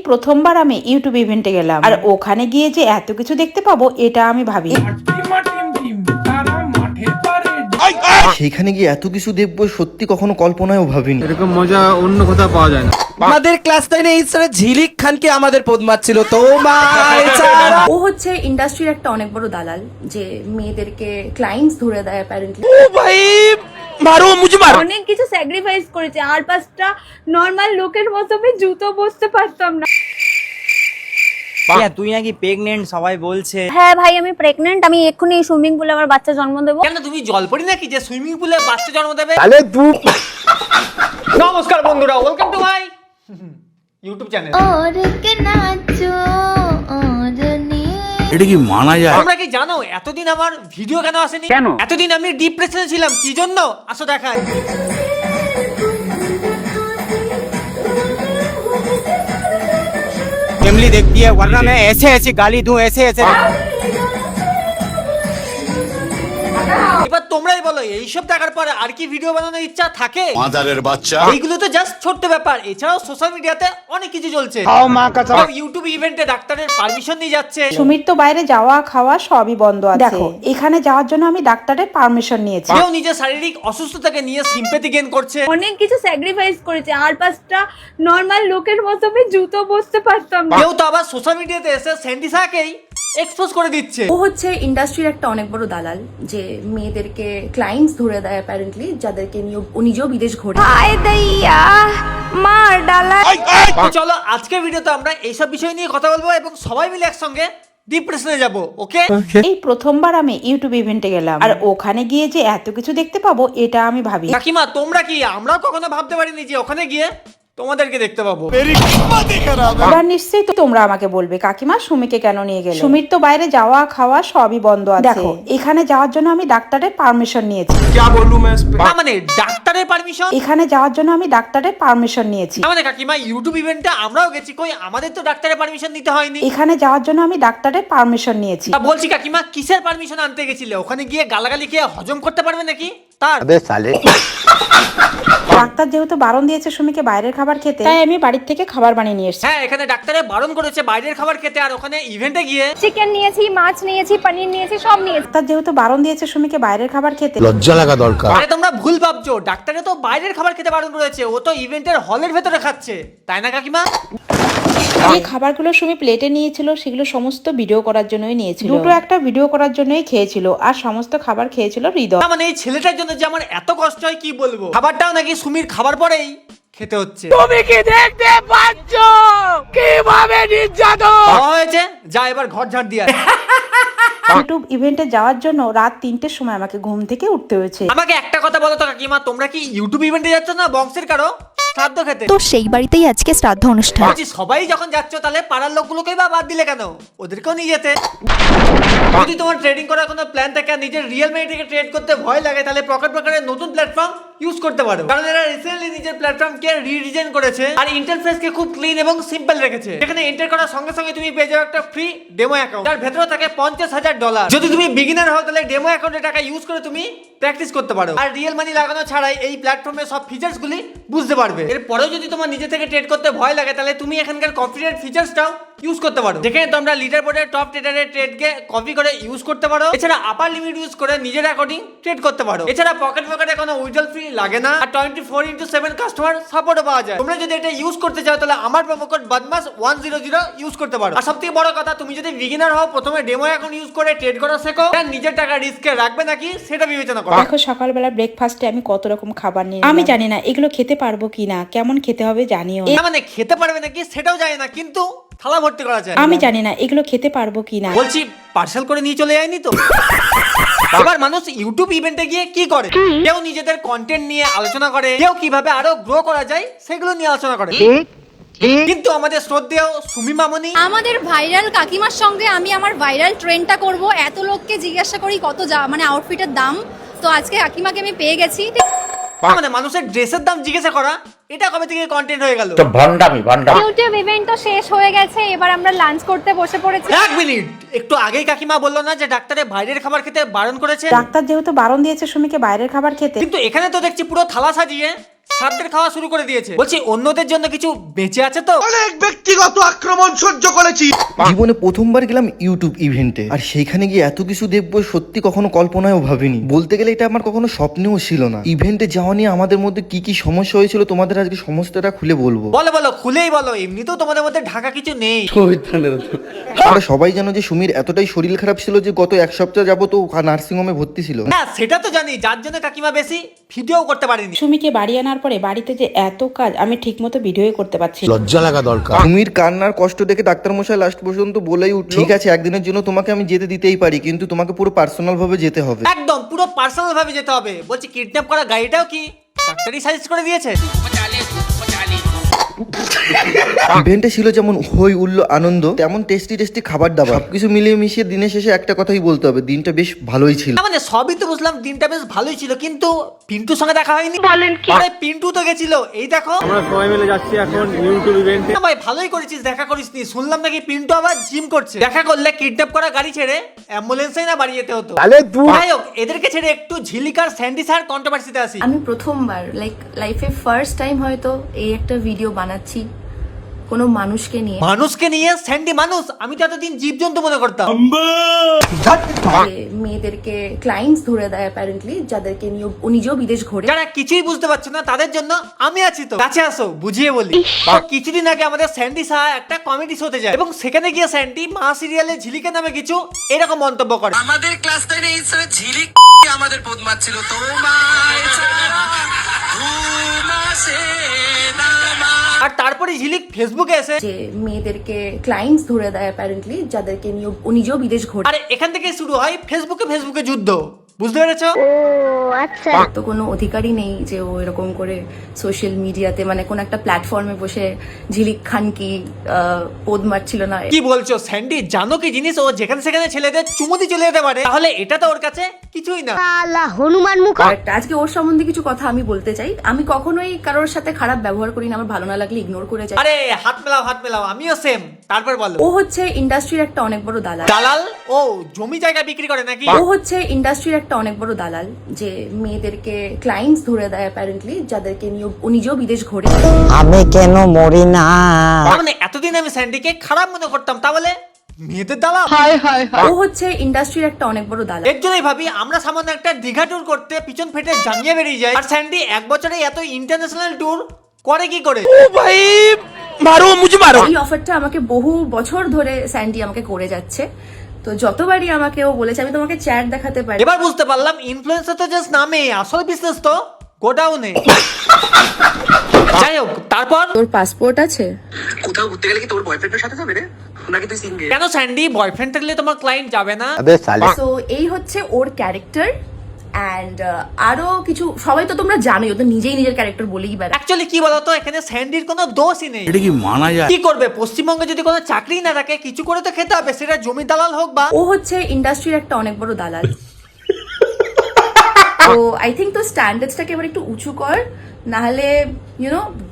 প্রথমবার আমি ইউটিউব ইভেন্টে গেলাম, আর ওখানে গিয়ে যে এত কিছু দেখতে পাবো এটা আমি ভাবি। সেখানে গিয়ে এত কিছু দেখবো সত্যি কখনো কল্পনায়ও ভাবিনি। এরকম মজা অন্য কোথাও পাওয়া যায় না। আমাদের ক্লাস 9 এ এই স্যার ঝিলিক খানকে আমাদের পদ মারছিল তোমায় ছাড়া। ও হচ্ছে ইন্ডাস্ট্রির একটা অনেক বড় দালাল, যে মেয়েদেরকে ক্লায়েন্টস ধরে দেয় অ্যাপারেন্টলি। ও ভাই মারো মুঝে মারো। অনেক কিছু স্যাক্রিফাইস করেছে, আর পাঁচটা নর্মাল লোকের মতো আমি জুতো বসতে পারতাম না। তুই নাকি প্রেগনেন্ট সবাই বলছে। হ্যাঁ ভাই আমি প্রেগনেন্ট, আমি এক্ষুনি সুইমিং পুলে আমার বাচ্চা জন্ম দেবো। কেন তুমি জলপরি নাকি যে সুইমিং পুলে বাচ্চা জন্ম দেবে? তাহলে তুই নমস্কার বন্ধুরা, welcome to my YouTube channel. এটা কি মানা যায়? তোমরা কি জানো এতদিন আমার ভিডিও কেন আসেনি? এতদিন আমি ডিপ্রেশনে ছিলাম, কি জন্য? আসো দেখাই। फैमिली देखती है, वरना मैं ऐसे ऐसे गाली दूं, ऐसे ऐसे। এবার তোমরাই বলো, এইসব দেখার পরে আর কি ভিডিও বানানোর ইচ্ছা থাকে? মাদারের বাচ্চা। এইগুলো তো জাস্ট ছোট্ট ব্যাপার, এছাড়াও সোশ্যাল মিডিয়াতে অনেক কিছু চলছে। ইউটিউব ইভেন্টে ডাক্তারের পারমিশন নিয়ে যাচ্ছে। সুমির তো বাইরে যাওয়া খাওয়া সবই বন্ধ আছে। দেখো এখানে যাওয়ার জন্য আমি ডাক্তারের পারমিশন নিয়েছি। কেউ নিজের শারীরিক অসুস্থতাকে নিয়ে সিম্প্যাথি গেইন করছে। অনেক কিছু স্যাক্রিফাইস করেছে, আর পাঁচটা নর্মাল লোকের মতো আমি জুতো বসতে পারতাম না। কেউ তো আবার সোশ্যাল মিডিয়াতে এসে স্যান্ডিসাকেই এক্সপোজ করে দিচ্ছে। ও হচ্ছে ইন্ডাস্ট্রির একটা অনেক বড় দালাল, যে মেয়েদেরকে ক্লায়েন্টস ধরে দেয় অ্যাপারেন্টলি, যাদেরকে নিয়ে ও নিজেও বিদেশ ঘোরে। হায় দইয়া মার ডালা। তো চলো আজকের ভিডিওতে আমরা এইসব বিষয় নিয়ে কথা বলবো এবং সবাই মিলে একসঙ্গে ডিপ্রেশনে যাব। ওকে? এই প্রথমবার আমি ইউটিউব ইভেন্টে গেলাম, আর ওখানে গিয়ে যে এত কিছু দেখতে পাবো এটা আমি ভাবি। কাকিমা তোমরা কি, আমরাও কখনো ভাবতে পারিনি যে ওখানে গিয়ে তোমাদেরকে দেখতে পাবো। এবার নিশ্চয়ই তো তোমরা আমাকে বলবে, কাকিমা সুমিকে কেন নিয়ে গেলে? সুমির তো বাইরে যাওয়া খাওয়া সবই বন্ধ আছে। দেখো এখানে যাওয়ার জন্য আমি ডাক্তারের পারমিশন নিয়েছি। না মানে ডাক্তারের পারমিশন? এখানে যাওয়ার জন্য আমি ডাক্তারের পারমিশন নিয়েছি। না মানে কাকিমা ইউটিউব ইভেন্টে আমরাও গেছি, কই আমাদের তো ডাক্তারের পারমিশন নিতে হয়নি। এখানে যাওয়ার জন্য আমি ডাক্তারের পারমিশন নিয়েছি। বলছি কাকিমা কিসের পারমিশন আনতে গেছিলে? ওখানে গিয়ে গালাগালি খেয়ে হজম করতে পারবে নাকি? তার ডাক্তার যেহেতু বারণ দিয়েছে সুমিকে বাইরের খাবার খেতে, তাই আমি বাড়ির থেকে খাবার বানিয়ে নিয়ে এসেছি। হ্যাঁ, এখানে ডাক্তারে বারণ করেছে বাইরের খাবার খেতে, আর ওখানে ইভেন্টে গিয়ে চিকেন নিয়েছি, মাছ নিয়েছি, পনির নিয়েছি, সব নিয়েছি। ডাক্তার যেহেতু বারণ দিয়েছে সুমিকে বাইরের খাবার খেতে, লজ্জা লাগা দরকার। আরে তোমরা ভুল ভাবছো, ডাক্তারে তো বাইরের খাবার খেতে বারণ করেছে, ও তো ইভেন্টের হলের ভেতরে খাচ্ছে, তাই না কাকিমা? যে খাবারগুলো সুমি প্লেটে নিয়েছিল সেগুলো সমস্ত ভিডিও করার জন্যই নিয়েছিল। দুটো একটা ভিডিও করার জন্যই খেয়েছিল, আর সমস্ত খাবার খেয়েছিল হৃদয়। না মানে এই ছেলেটার জন্য যে আমার এত কষ্ট হয় কি বলবো। খাবারটাও নাকি সুমির খাবার পরেই খেতে হচ্ছে। তুমি কি দেখতে পাচ্ছ কিভাবে নির্যাতন হয়েছে? যা এবার ঘর ঝাড় দিয়া। ইউটিউব ইভেন্টে যাওয়ার জন্য রাত 3টের সময় আমাকে ঘুম থেকে উঠতে হয়েছে। আমাকে একটা কথা বলো তো কাকিমা, তোমরা কি ইউটিউব ইভেন্টে যাচ্ছ না বংশের কারো শ্রাদ্ধ খেতে? তো সেই বাড়িতেই আজকে শ্রাদ্ধ অনুষ্ঠান। বলছি সবাই যখন যাচ্ছ তাহলে পাড়ার লোকগুলোকেই বা বাদ দিলে কেন? ওদেরকেও নিয়ে যেতে। যদি তোমার ট্রেডিং করার কোনো প্ল্যান থাকে আর নিজের রিয়েল মানিটাকে ট্রেড করতে ভয় লাগে, তাহলে পকেট পকেটের নতুন প্ল্যাটফর্ম ইউজ করতে পারো, কারণ এরা রিসেন্টলি নিজের প্ল্যাটফর্মকে রিডিজাইন করেছে আর ইন্টারফেসকে খুব ক্লিন এবং সিম্পল রেখেছে। এখানে এন্টার করার সঙ্গে সঙ্গে তুমি পেয়ে যাবে একটা ফ্রি ডেমো অ্যাকাউন্ট, যার ভেতরে থাকে $50,000। যদি তুমি বিগিনার হও তাহলে ডেমো অ্যাকাউন্টের টাকা ইউজ করে তুমি প্র্যাকটিস করতে পারো, আর রিয়েল মানি লাগানো ছাড়াই এই প্ল্যাটফর্মের সব ফিচার্স গুলি বুঝতে পারবে। এরপরেও যদি তোমার নিজে থেকে ট্রেড করতে ভয় লাগে, তাহলে তুমি এখানকার কপিরাইট ফিচার্সটাও ইউজ করতে পারো, যেখানে তোমরা লিডার বোর্ডের টপ ট্রেডারের ট্রেডকে কপি করে ইউজ করতে পারো। এছাড়া আপার লিমিট ইউজ করে নিজের অ্যাকর্ডিং ট্রেড করতে পারো। এছাড়া পকেটে কোনো উইথড্রল ফি লাগে না, আর 24/7 কাস্টমার সাপোর্টও পাওয়া যায়। তোমরা যদি এটা ইউজ করতে চাও তাহলে আমার প্রোমো কোড বদমাস 100 ইউজ করতে পারো। আর সবথেকে বড় কথা, তুমি যদি বিগিনার হও, প্রথমে ডেমো অ্যাকাউন্ট ইউজ করে ট্রেড করা শেখো, আর নিজের টাকা রিস্কে রাখবে নাকি সেটা বিবেচনা করো। দেখো সকালবেলা ব্রেকফাস্টে আমি কত রকম খাবার নিয়ে, আমি জানি না এগুলো খেতে পারবো কিনা, কেমন খেতে হবে জানিও না। মানে খেতে পারবে নাকি সেটাও জানি না, কিন্তু থালা ভর্তি করা যায়। আমি জানি না এগুলো খেতে পারবো কিনা। বলছি পার্সেল করে নিয়ে চলে যায়নি তো? আবার মানুষ ইউটিউব ইভেন্টে গিয়ে কি করে? কেউ নিজেদের কন্টেন্ট নিয়ে আলোচনা করে, কেউ কিভাবে আরো গ্রো করা যায় সেগুলো নিয়ে আলোচনা করে। কিন্তু আমাদের শ্রদ্ধেয় সুমি মামনি, আমাদের ভাইরাল কাকিমার সঙ্গে আমি আমার ভাইরাল ট্রেন্ডটা করব, এত লোককে জিজ্ঞাসা করি কত মানে আউটফিটের দাম, তো আজকে কাকিমাকে আমি পেয়ে গেছি। মানে মানুষের ড্রেসের দাম জিজ্ঞাসা করা, এটা কবে থেকে কন্টেন্ট হয়ে গেল? ইউটিউব ইভেন্ট তো শেষ হয়ে গেছে, এবার আমরা লাঞ্চ করতে বসে পড়েছি। এক মিনিট, একটু আগেই কাকিমা বললো না যে ডাক্তারে বাইরের খাবার খেতে বারণ করেছে, ডাক্তার যেহেতু বারণ দিয়েছে সুমিকে বাইরের খাবার খেতে, কিন্তু এখানে তো দেখছি পুরো থালা সাজিয়ে সাধ্যের খাওয়া শুরু করে দিয়েছে। বলছি অন্যদের জন্য কিছু বেঁচে আছে তো? জীবনে প্রথমবার গেলাম ইউটিউব ইভেন্টে, আর সেইখানে গিয়ে এত কিছু দেখবো সত্যি কখনো কল্পনায়ও ভাবিনি। বলতে গেলে এটা আমার কখনো স্বপ্নেও ছিল না। ইভেন্টে যাওয়া নিয়ে আমাদের মধ্যে কি কি সমস্যা হয়েছিল তোমাদের আজকে সমস্তটা খুলে বলবো। বলো বলো, খুলেই বলো, এমনিতেও তোমাদের মধ্যে ঢাকা কিছু নেই। আমরা সবাই জানো যে সুমির এতটাই শরীর খারাপ ছিল যে গত এক সপ্তাহ যাবত ও নার্সিংহোমে ভর্তি ছিল। হ্যাঁ সেটা তো জানি, যার জন্য কাকিমা বেশি ভিডিও করতে পারেনি। সুমিকে বাড়ি আনার পরে বাড়িতে যে এত কাজ, আমি ঠিক মতো ভিডিও করতে পারছি না। লজ্জা লাগা দরকার। সুমির কান্নার কষ্ট দেখে ডাক্তার মশাই লাস্ট পর্যন্ত বলেই উঠল, ঠিক আছে একদিনের জন্য তোমাকে আমি যেতে দিতেই পারি, কিন্তু তোমাকে পুরো পার্সোনাল ভাবে যেতে হবে। একদম পুরো পার্সোনাল ভাবে যেতে হবে। বলছি কিডন্যাপ করা গাড়িটাও কি ডাক্তারই সাজেস্ট করে দিয়েছে? ইভেন্টে ছিল যেমন হই উল্লো আনন্দ, তেমন টেস্টি টেস্টি খাবার দাবার, সবকিছু মিলিয়ে মিশিয়ে দিনের শেষে একটা কথাই বলতে হবে, দিনটা বেশ ভালোই ছিল। না মানে সবই তো বুঝলাম, দিনটা বেশ ভালোই ছিল, কিন্তু পিন্টুর সঙ্গে দেখা হয়নি। বলেন কি? আরে পিন্টু তো গেছিল, এই দেখো আমরা সবাই মিলে যাচ্ছি এখন ইউটিউব ইভেন্টে। না ভাই ভালোই করেছিস, দেখা করিসনি। শুনলাম নাকি পিন্টু আবার জিম করছে। দেখা করলে কিডন্যাপ করা গাড়ি ছেড়ে অ্যাম্বুলেন্সেই না বাড়ি যেতে হতো। যাই হোক, এদেরকে ছেড়ে একটু ঝিলিকার স্যান্ডি স্যার কন্ট্রোভার্সিতে আসি। আমি প্রথমবার লাইফে ফার্স্ট টাইম হয়তো এই একটা ভিডিও বানাচ্ছি কোনো মানুষকে নিয়ে। মানুষকে নিয়ে? স্যান্ডি মানুষ? আমি তো এতদিন জীবজন্তু মনে করতাম। যে মেয়েদেরকে ক্লায়েন্টস ধরে দেয় অ্যাপারেন্টলি, যাদেরকে নিয়ে ও নিজেও বিদেশ ঘোরে। যারা কিছুই বুঝতে পারছো না তাদের জন্য আমি আছি, তো কাছে আসো বুঝিয়ে বলি। কিছুদিন আগে আমাদের স্যান্ডি সাহা একটা কমেডি শোতে যায়, এবং সেখানে গিয়ে স্যান্ডি মা সিরিয়ালে ঝিলিকে নামে কিছু এরকম মন্তব্য করে। আমাদের ক্লাস 10 এই স্যার ঝিলিক আমাদের পদ্মার ছিল তোমায় ছাড়া ঘুম আসে না মা। আর তারপরে ঝিলিক ফেসবুকে এসে যে মেয়েদেরকে ক্লায়েন্টস ধরে দেয় অ্যাপারেন্টলি, যাদেরকে নিয়ে ও নিজেও বিদেশ ঘোরে। আরে এখান থেকে শুরু হয় ফেসবুকে যুদ্ধ, বুঝতে পেরেছো? তো কোনো অধিকারই নেই যে ও এরকম করে সোশ্যাল মিডিয়াতে মানে কোন একটা প্ল্যাটফর্মে বসে ঝিলিক খান কি পোদ মারছিল না। কি বলছো স্যান্ডি? জানো কি জিনিস, ও যেখানে সেখানে ছেলেদের চুমুতি চলে যেতে পারে, তাহলে এটা তো ওর কাছে কিছুই না। আর আজকে ওর সম্বন্ধে কিছু কথা আমি বলতে চাই। আমি কখনোই কারোর সাথে খারাপ ব্যবহার করি না, আমার ভালো না লাগলে ইগনোর করে যাই। আরে হাত মেলাও, আমিও সেম। তারপর বলো। ও হচ্ছে ইন্ডাস্ট্রির একটা অনেক বড় দালাল। দালাল? ও জমি জায়গা বিক্রি করে নাকি? ও হচ্ছে ইন্ডাস্ট্রির একটা অনেক বড় দালাল, যে মেয়েদেরকে ক্লায়েন্টস ধরে দেয় অ্যাপারেন্টলি, যাদেরকে নিয়ে ও নিজেও বিদেশ ঘোরে। আমি কেন মরি না? মানে এতদিন আমি স্যান্ডিকে খারাপ মনে করতাম, তাহলে মেয়েদের দালাল? ও হচ্ছে ইন্ডাস্ট্রির একটা অনেক বড় দালাল। এর জন্যই ভাবি আমরা সামান্য একটা দীঘা ট্যুর করতে পিছন ফেটে জানিয়ে বেরিয়ে যাই, আর স্যান্ডি এক বছরে এত ইন্টারন্যাশনাল ট্যুর করে কি করে? ভাই মারো মুঝে মারো। এই অফারটা আমাকে বহু বছর ধরে স্যান্ডি আমাকে করে যাচ্ছে, তো যতবারই আমাকে ও বলেছে, আমি তোমাকে চ্যাট দেখাতে পারি। এবার বুঝতে পারলাম ইনফ্লুয়েন্সার তো জাস্ট নামে, আসল বিজনেস তো গোডাউনে। যাই হোক, তারপর তোর পাসপোর্ট আছে? কোথাও ঘুরতে গেলে কি তোর বয়ফ্রেন্ডের সাথে যাবে রে, নাকি তুই সিঙ্গেল? কেন স্যান্ডি, বয়ফ্রেন্ড থাকলে তোমার ক্লায়েন্ট যাবে না? তো এই হচ্ছে ওর ক্যারেক্টার। অ্যান্ড আরো কিছু সবাই তো তোমরা জানোই, ও তো নিজেই নিজের ক্যারেক্টার বলেই বেড়ায়। অ্যাকচুয়ালি কি বলতো, এখানে স্যান্ডির কোনো দোষই নেই। এটা কি মানা যায়? কি করবে, পশ্চিমবঙ্গে যদি কোনো চাকরি না থাকে কিছু করে তো খেতে হবে, সেটা জমি দালাল হোক বা। ও হচ্ছে ইন্ডাস্ট্রির একটা অনেক বড় দালাল। তো আই থিঙ্ক তো স্ট্যান্ডার্ডসটাকে এবার একটু উঁচু কর, না হলে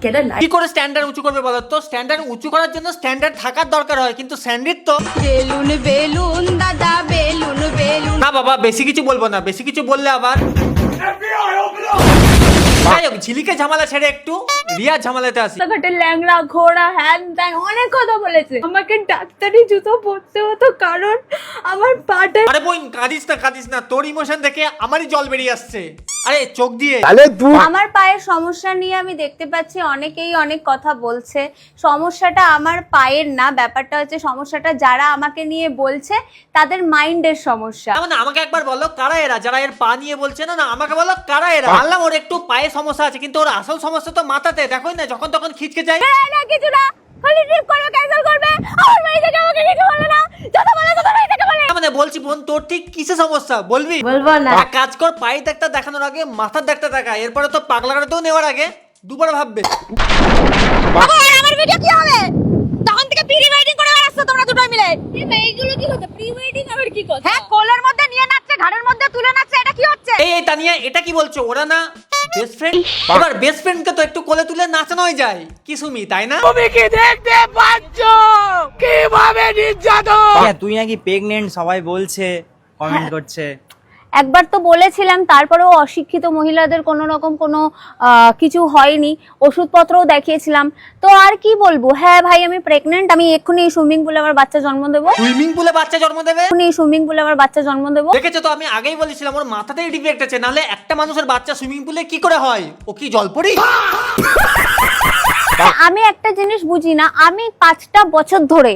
গেট আ লাইফ। কি করে স্ট্যান্ডার্ড উঁচু করবে বলো তো? স্ট্যান্ডার্ড উঁচু করার জন্য স্ট্যান্ডার্ড থাকার দরকার হয়, কিন্তু স্যান্ডির তো বেলুন বেলুন দাদা বেলুন বেলুন। না বাবা, বেশি কিছু বলবো না, বেশি কিছু বললে আবার। যাই হোক, ঝিলিকে ঝামেলা ছেড়ে একটু রিয়া ঝামেলাতে আসি। রাস্তাঘাটে ল্যাংড়া ঘোড়া হ্যান ত্যান অনেক কথা বলেছে। আমাকে ডাক্তারি জুতো পরতে হতো কারণ আমার পাটে। আরে বোন কাঁদিস না, তোর ইমোশন দেখে আমারই জল বেরিয়ে আসছে। আরে চোখ দিয়ে। আমার পায়ের সমস্যা নিয়ে আমি দেখতে পাচ্ছি অনেকেই অনেক কথা বলছে। সমস্যাটা আমার পায়ের না, ব্যাপারটা হচ্ছে সমস্যাটা যারা আমাকে নিয়ে বলছে তাদের মাইন্ডের সমস্যা। মানে আমাকে একবার বলো কারা এরা যারা এর পা নিয়ে বলছে? না আমাকে বলো কারা এরা। বললাম ওর একটু পায়ে সমস্যা আছে, কিন্তু ওর আসল সমস্যা তো মাথাতে। দেখোই না যখন তখন খিচকে যায়। না কিছু না, খালি ট্রিপ করবে, ক্যান্সেল করবে, আমার বাড়ি থেকে আমাকে কিছু বলে না, যত বলে তত বাড়ি থেকে বলে। মানে বলছি বোন, তোর ঠিক কিসে সমস্যা বলবি? বলবো না। এক কাজ কর, পায়ে ডাক্তার দেখানোর আগে মাথার ডাক্তার দেখা, এরপরে তো পাগলা গাড়িতেও নেওয়ার আগে দুবার ভাববে। আমার ভিডিও কি হবে? তখন থেকে প্রি ওয়েডিং করে বেড়াচ্ছ তোমরা দুটোই মিলে। এইগুলো কি হচ্ছে? প্রি ওয়েডিং আবার কি কথা? হ্যাঁ, কোলের মধ্যে নিয়ে নাচছে, ঘাড়ের মধ্যে তুলে নাচছে, এটা কি হচ্ছে? এই তানিয়া, এটা কি বলছো? ওরা না বেস্ট ফ্রেন্ড? এবার বেস্ট ফ্রেন্ডকে তো একটু কোলে তুলে নাচানোই যায়, কি সুমি, তাই না? তুমি কি দেখতে পাচ্ছ কিভাবে নির্যাতন? তুই নাকি প্রেগনেন্ট সবাই বলছে, কমেন্ট করছে। একবার তো বলেছিলাম, তারপরেও অশিক্ষিত মহিলাদের কোনো রকম কোনো কিছু হয়নি, ওষুধপত্রও দেখিয়েছিলাম, তো আর কি বলবো। হ্যাঁ ভাই আমি প্রেগনেন্ট, আমি এক্ষুনি সুইমিং পুলে আমার বাচ্চা জন্ম দেবো, সুইমিং পুলে বাচ্চা জন্ম দেবে? এক্ষুনি সুইমিং পুলে আমার বাচ্চা জন্ম দেবো। দেখেছো তো, আমি আগেই বলেছিলাম ওর মাথাতেই ডিফেক্ট আছে, নাহলে একটা মানুষের বাচ্চা সুইমিং পুলে কি করে হয়? ও কি জলপরি? আমি একটা জিনিস বুঝি না, আমি 5টা বছর ধরে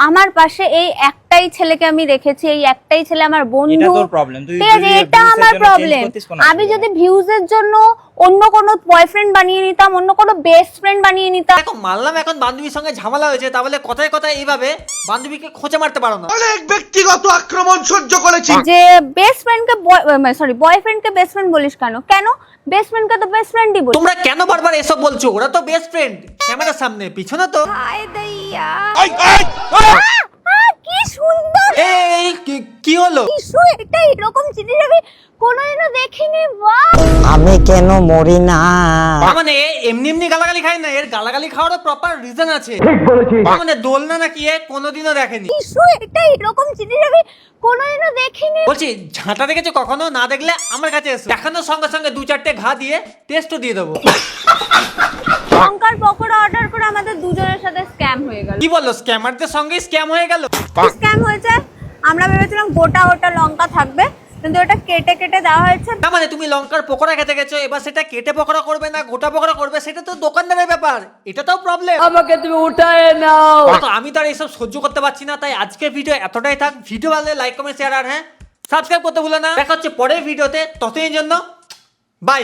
আমার পাশে এই একটাই ছেলেকে আমি রেখেছি, এই একটাই ছেলে আমার বন্ধু। এটা তোর প্রবলেম, তুই ঠিক আছে, এটা আমার প্রবলেম। আমি যদি ভিউজের জন্য অন্য কোনো বয়ফ্রেন্ড বানিয়ে নিতাম, অন্য কোনো বেস্ট ফ্রেন্ড বানিয়ে নিতাম। দেখো মানলাম এখন বান্ধবীর সঙ্গে ঝামেলা হয়েছে, তাহলে কথায় কথায় এইভাবে বান্ধবীকে খোঁচে মারতে পারো না। অনেক ব্যক্তিগত আক্রমণ সহ্য করেছি। যে বেস্ট ফ্রেন্ডকে সরি বয়ফ্রেন্ডকে বেস্ট ফ্রেন্ড বলিস কেন? কেন বেস্ট ফ্রেন্ডকে তো বেস্ট ফ্রেন্ডই বলি। তোমরা কেন বারবার এসব বলছো? ওরা তো বেস্ট ফ্রেন্ড, ক্যামেরার সামনে, পিছনে তো। হায় দইয়া, কি সুন্দর। এই কি হলো? ইস্যু, এটা এরকম জিনিস আমি কোনোদিনও দেখিনি। বাহ, আমি কেন মরি না? মানে এমনি এমনি গালাগালি খাই না, এর গালাগালি খাওয়ারও প্রপার রিজন আছে। মানে দোলনা নাকি এ কোনোদিনও দেখেনি। ইস্যু, এটা এরকম জিনিস আমি কোনোদিনও দেখিনি। বলছি ঝাঁটা দেখেছো কখনো? না দেখলে আমার কাছে এসো, দেখানোর সঙ্গে সঙ্গে 2-4টে ঘা দিয়ে টেস্টও দিয়ে দেবো। লঙ্কার পকোড়া অর্ডার করে আমাদের দুজনের সাথে স্ক্যাম হয়ে গেল। কি বললো? স্ক্যামারদের সঙ্গে স্ক্যাম হয়ে গেল? স্ক্যাম হয়েছে, আমরা ভেবেছিলাম গোটা গোটা লঙ্কা থাকবে, কিন্তু ওটা কেটে কেটে দেওয়া হয়েছে। না মানে তুমি লঙ্কার পকোড়া খেতে গেছো, এবার সেটা কেটে পকোড়া করবে না গোটা পকোড়া করবে, সেটা তো দোকানদারের ব্যাপার, এটা তো প্রবলেম। আমাকে তুমি উঠায় নাও। তো আমি তো আর এইসব সহ্য করতে পারছি না, তাই আজকের ভিডিও এতটাই থাক। ভিডিও ভালো লাইক কমেন্ট শেয়ার আর হ্যাঁ সাবস্ক্রাইব করতে ভুলো না। দেখা হচ্ছে পরের ভিডিওতে, ততদিনের জন্য বাই।